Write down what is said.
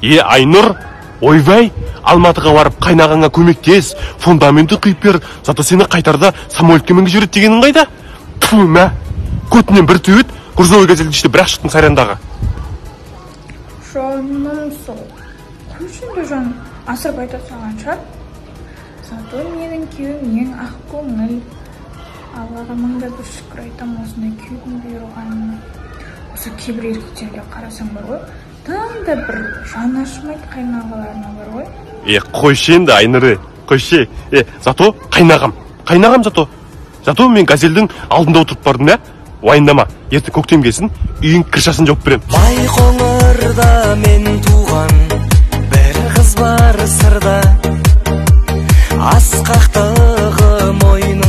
Айнұр, ойбай, Алматыға барып қайнағаңа көмектес, фундаменті құйып бер, зато сені қайтарда самолетке мінгізіп жүреді дегенің қайда? Ту, мә, көтінен бір түйет, грузовой газельді ішті бір-ақ шықтың сайрандағы. Жаным сол. Күшінде жан асырып айта салған шығар. Зато менің күйеуім ең ақ көңіл. Аллаға мыңда бір шүкір айтам осындай күйеудің бұйырғанына. Осы кейбір еркектерге қарасаң бар ғой, там да бір жан ашымайды қайнағаларына бар ғой. Қойшы енді, Айнұры, қойшы. Зато қайнағам зато. Зато мен газелдің алдында отырып бардым, уайындама. Ерте көктем келсін, үйің кіршасын жауып берем. Байқоңырда мен туған бір қыз бар сырда, асқақтығы мойны